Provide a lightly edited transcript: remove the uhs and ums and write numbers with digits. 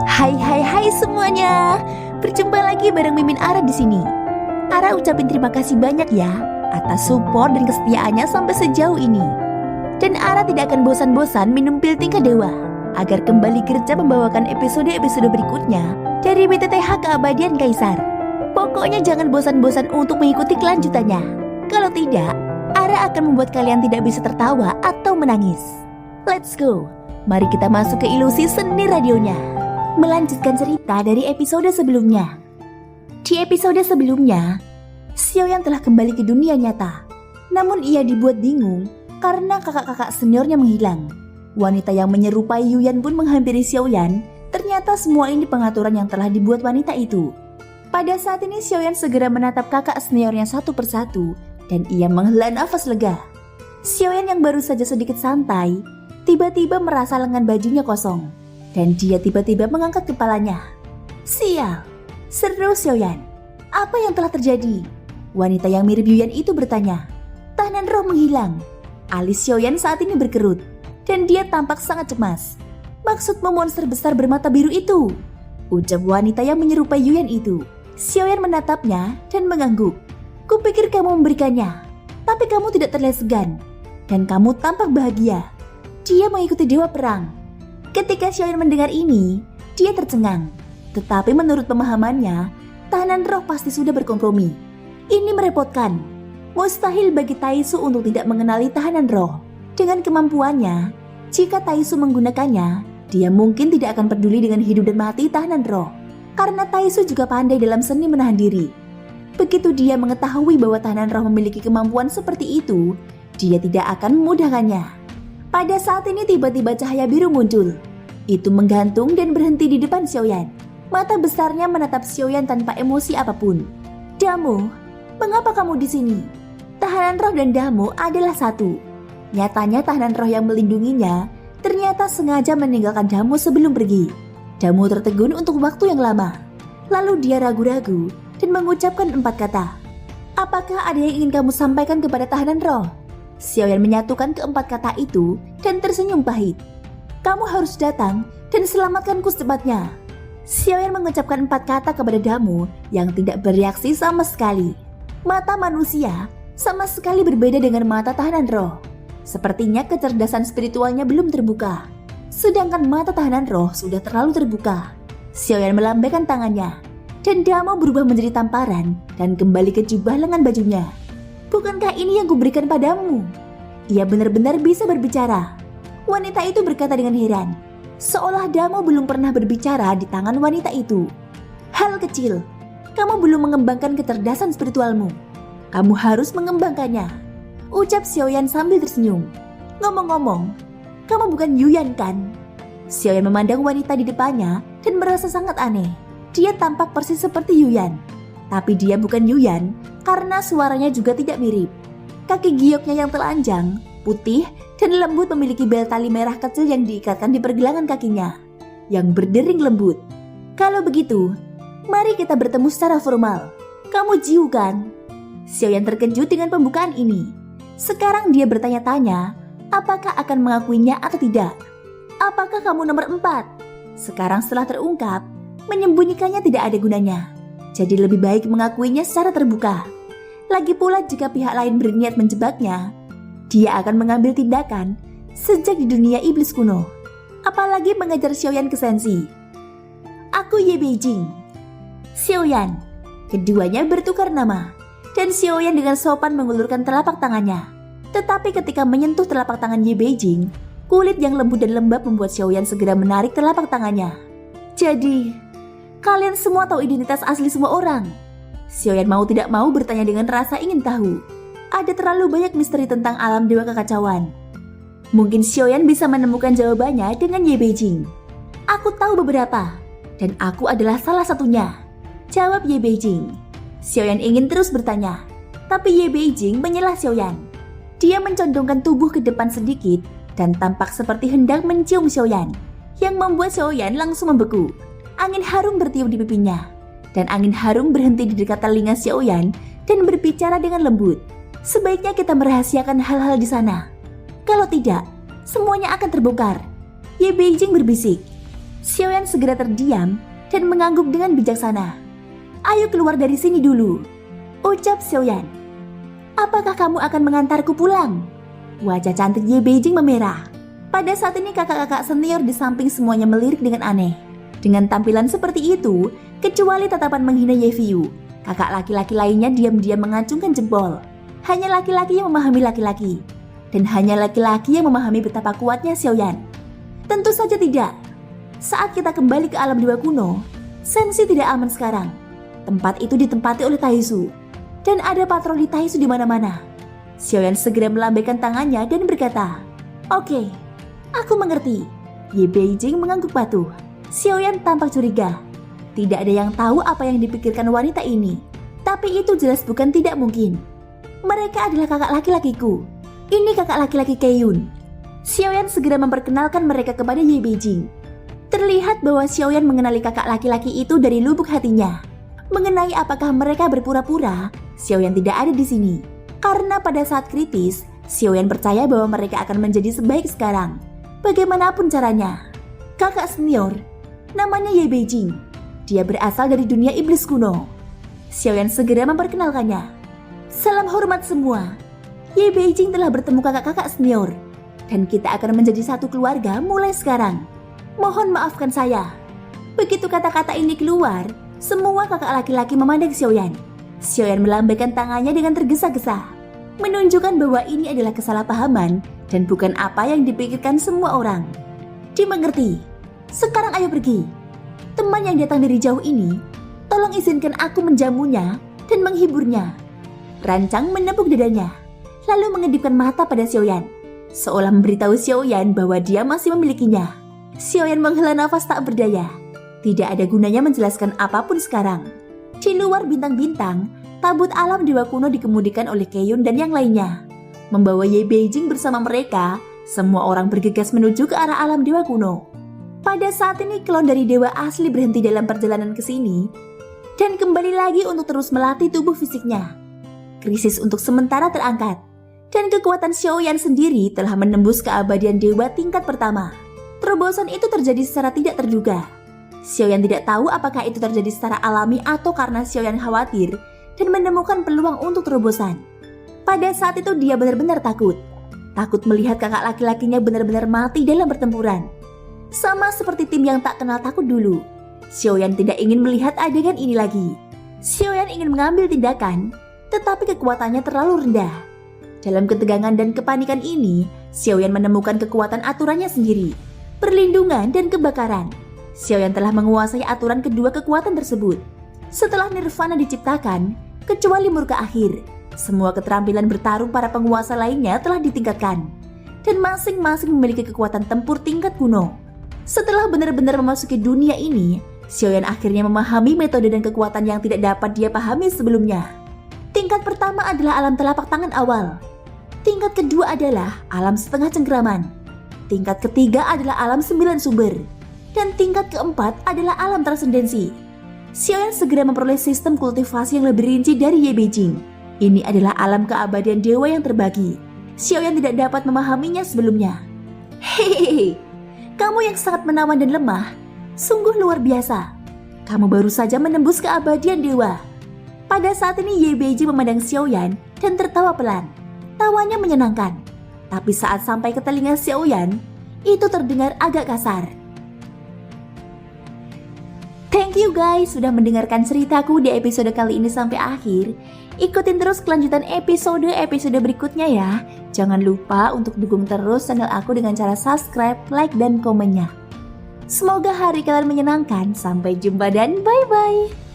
Hai semuanya. Berjumpa lagi bareng Mimin Ara di sini. Ara ucapin terima kasih banyak ya atas support dan kesetiaannya sampai sejauh ini. Dan Ara tidak akan bosan-bosan minum pil tingkat dewa agar kembali kerja membawakan episode-episode berikutnya dari BTTH Keabadian Kaisar. Pokoknya jangan bosan-bosan untuk mengikuti kelanjutannya. Kalau tidak, Ara akan membuat kalian tidak bisa tertawa atau menangis. Let's go. Mari kita masuk ke ilusi seni radionya. Melanjutkan cerita dari episode sebelumnya. Di episode sebelumnya, Xiaoyan telah kembali ke dunia nyata. Namun ia dibuat bingung karena kakak-kakak seniornya menghilang. Wanita yang menyerupai Yuyan pun menghampiri Xiaoyan. Ternyata semua ini pengaturan yang telah dibuat wanita itu. Pada saat ini Xiaoyan segera menatap kakak seniornya satu persatu dan ia menghela nafas lega. Xiaoyan yang baru saja sedikit santai, tiba-tiba merasa lengan bajunya kosong. Dan dia tiba-tiba mengangkat kepalanya. Sial, seru Xiaoyan. Apa yang telah terjadi? Wanita yang mirip Yuyan itu bertanya. Tahanan roh menghilang. Alis Xiaoyan saat ini berkerut. Dan dia tampak sangat cemas. Maksudmu monster besar bermata biru itu? Ucap wanita yang menyerupai Yuyan itu. Xiaoyan menatapnya dan mengangguk. Kupikir kamu memberikannya. Tapi kamu tidak terlihat segan. Dan kamu tampak bahagia. Dia mengikuti dewa perang. Ketika Xiaoyan mendengar ini, dia tercengang. Tetapi menurut pemahamannya, tahanan roh pasti sudah berkompromi. Ini merepotkan. Mustahil bagi Taisu untuk tidak mengenali tahanan roh. Dengan kemampuannya, jika Taisu menggunakannya, dia mungkin tidak akan peduli dengan hidup dan mati tahanan roh. Karena Taisu juga pandai dalam seni menahan diri. Begitu dia mengetahui bahwa tahanan roh memiliki kemampuan seperti itu, dia tidak akan memudahkannya. Pada saat ini tiba-tiba cahaya biru muncul. Itu menggantung dan berhenti di depan Xiaoyan. Mata besarnya menatap Xiaoyan tanpa emosi apapun. Damu, mengapa kamu di sini? Tahanan roh dan Damu adalah satu. Nyatanya tahanan roh yang melindunginya ternyata sengaja meninggalkan Damu sebelum pergi. Damu tertegun untuk waktu yang lama. Lalu dia ragu-ragu dan mengucapkan 4 kata. Apakah ada yang ingin kamu sampaikan kepada tahanan roh? Xiaoyan menyatukan keempat kata itu dan tersenyum pahit. Kamu harus datang dan selamatkanku secepatnya. Xiaoyan mengucapkan 4 kata kepada Damu yang tidak bereaksi sama sekali. Mata manusia sama sekali berbeda dengan mata tahanan roh. Sepertinya kecerdasan spiritualnya belum terbuka. Sedangkan mata tahanan roh sudah terlalu terbuka. Xiaoyan melambaikan tangannya dan Damu berubah menjadi tamparan dan kembali ke jubah lengan bajunya. Bukankah ini yang kuberikan padamu? Ia benar-benar bisa berbicara. Wanita itu berkata dengan heran. Seolah Damu belum pernah berbicara di tangan wanita itu. Hal kecil, kamu belum mengembangkan kecerdasan spiritualmu. Kamu harus mengembangkannya. Ucap Xiaoyan sambil tersenyum. Ngomong-ngomong, kamu bukan Yuyan kan? Xiaoyan memandang wanita di depannya dan merasa sangat aneh. Dia tampak persis seperti Yuyan. Tapi dia bukan Yuyan karena suaranya juga tidak mirip. Kaki gioknya yang telanjang, putih, dan lembut memiliki bel tali merah kecil yang diikatkan di pergelangan kakinya, yang berdering lembut. Kalau begitu, mari kita bertemu secara formal. Kamu Jiu kan? Xiaoyan terkejut dengan pembukaan ini. Sekarang dia bertanya-tanya, apakah akan mengakuinya atau tidak? Apakah kamu nomor 4? Sekarang setelah terungkap, menyembunyikannya tidak ada gunanya. Jadi lebih baik mengakuinya secara terbuka. Lagi pula jika pihak lain berniat menjebaknya, dia akan mengambil tindakan sejak di dunia iblis kuno. Apalagi mengajar Xiaoyan ke sensi. Aku Ye Beijing. Xiaoyan. Keduanya bertukar nama. Dan Xiaoyan dengan sopan mengulurkan telapak tangannya. Tetapi ketika menyentuh telapak tangan Ye Beijing, kulit yang lembut dan lembab membuat Xiaoyan segera menarik telapak tangannya. Jadi, kalian semua tahu identitas asli semua orang? Xiaoyan mau tidak mau bertanya dengan rasa ingin tahu. Ada terlalu banyak misteri tentang alam dewa kekacauan. Mungkin Xiaoyan bisa menemukan jawabannya dengan Ye Beijing. Aku tahu beberapa, dan aku adalah salah satunya. Jawab Ye Beijing. Xiaoyan ingin terus bertanya, tapi Ye Beijing menyela Xiaoyan. Dia mencondongkan tubuh ke depan sedikit dan tampak seperti hendak mencium Xiaoyan, yang membuat Xiaoyan langsung membeku. Angin harum bertiup di pipinya, dan angin harum berhenti di dekat telinga Xiaoyan dan berbicara dengan lembut. Sebaiknya kita merahasiakan hal-hal di sana. Kalau tidak, semuanya akan terbongkar. Ye Beijing berbisik. Xiaoyan segera terdiam dan mengangguk dengan bijaksana. "Ayo keluar dari sini dulu," ucap Xiaoyan. "Apakah kamu akan mengantarku pulang?" Wajah cantik Ye Beijing memerah. Pada saat ini kakak-kakak senior di samping semuanya melirik dengan aneh. Dengan tampilan seperti itu, kecuali tatapan menghina Ye Fiyu, kakak laki-laki lainnya diam-diam mengacungkan jempol. Hanya laki-laki yang memahami laki-laki. Dan hanya laki-laki yang memahami betapa kuatnya Xiaoyan. Tentu saja tidak. Saat kita kembali ke alam dewa kuno, Senshi tidak aman sekarang. Tempat itu ditempati oleh Taizu. Dan ada patroli Taizu di mana-mana. Xiaoyan segera melambaikan tangannya dan berkata, "Oke, aku mengerti." Ye Beijing mengangguk patuh. Xiaoyan tampak curiga. Tidak ada yang tahu apa yang dipikirkan wanita ini. Tapi itu jelas bukan tidak mungkin. Mereka adalah kakak laki-lakiku. Ini kakak laki-laki Keiyun. Xiaoyan segera memperkenalkan mereka kepada Ye Beijing. Terlihat bahwa Xiaoyan mengenali kakak laki-laki itu dari lubuk hatinya. Mengenai apakah mereka berpura-pura, Xiaoyan tidak ada di sini. Karena pada saat kritis, Xiaoyan percaya bahwa mereka akan menjadi sebaik sekarang. Bagaimanapun caranya. Kakak senior, namanya Ye Beijing. Dia berasal dari dunia iblis kuno. Xiaoyan segera memperkenalkannya. "Salam hormat semua. Ye Beijing telah bertemu kakak-kakak senior. Dan kita akan menjadi satu keluarga mulai sekarang. Mohon maafkan saya." Begitu kata-kata ini keluar, semua kakak laki-laki memandang Xiaoyan. Xiaoyan melambaikan tangannya dengan tergesa-gesa, menunjukkan bahwa ini adalah kesalahpahaman dan bukan apa yang dipikirkan semua orang. "Dimengerti. Sekarang ayo pergi. Teman yang datang dari jauh ini, tolong izinkan aku menjamunya dan menghiburnya." Rancang menepuk dadanya, lalu mengedipkan mata pada Xiaoyan, seolah memberitahu Xiaoyan bahwa dia masih memilikinya. Xiaoyan menghela nafas tak berdaya. Tidak ada gunanya menjelaskan apapun sekarang. Di luar bintang-bintang, tabut alam dewa kuno dikemudikan oleh Keiyun dan yang lainnya. Membawa Ye Beijing bersama mereka, semua orang bergegas menuju ke arah alam dewa kuno. Pada saat ini klon dari dewa asli berhenti dalam perjalanan ke sini dan kembali lagi untuk terus melatih tubuh fisiknya. Krisis untuk sementara terangkat dan kekuatan Xiaoyan sendiri telah menembus keabadian dewa tingkat pertama. Terobosan itu terjadi secara tidak terduga. Xiaoyan tidak tahu apakah itu terjadi secara alami atau karena Xiaoyan khawatir dan menemukan peluang untuk terobosan. Pada saat itu dia benar-benar takut. Takut melihat kakak laki-lakinya benar-benar mati dalam pertempuran. Sama seperti tim yang tak kenal takut dulu. Xiaoyan tidak ingin melihat adegan ini lagi. Xiaoyan ingin mengambil tindakan, tetapi kekuatannya terlalu rendah. Dalam ketegangan dan kepanikan ini, Xiaoyan menemukan kekuatan aturannya sendiri. Perlindungan dan kebakaran. Xiaoyan telah menguasai aturan kedua kekuatan tersebut. Setelah Nirvana diciptakan, kecuali murka akhir, semua keterampilan bertarung para penguasa lainnya telah ditingkatkan. Dan masing-masing memiliki kekuatan tempur tingkat kuno. Setelah benar-benar memasuki dunia ini, Xiaoyan akhirnya memahami metode dan kekuatan yang tidak dapat dia pahami sebelumnya. Tingkat pertama adalah alam telapak tangan awal. Tingkat kedua adalah alam setengah cengkeraman. Tingkat ketiga adalah alam 9 sumber. Dan tingkat keempat adalah alam transendensi. Xiaoyan segera memperoleh sistem kultivasi yang lebih rinci dari Ye Beijing. Ini adalah alam keabadian dewa yang terbagi. Xiaoyan tidak dapat memahaminya sebelumnya. Hehehe, kamu yang sangat menawan dan lemah, sungguh luar biasa. Kamu baru saja menembus keabadian dewa. Pada saat ini Ye Beijing memandang Xiaoyan dan tertawa pelan. Tawanya menyenangkan. Tapi saat sampai ke telinga Xiaoyan, itu terdengar agak kasar. Thank you guys sudah mendengarkan ceritaku di episode kali ini sampai akhir. Ikutin terus kelanjutan episode berikutnya ya. Jangan lupa untuk dukung terus channel aku dengan cara subscribe, like, dan komennya. Semoga hari kalian menyenangkan. Sampai jumpa dan bye-bye.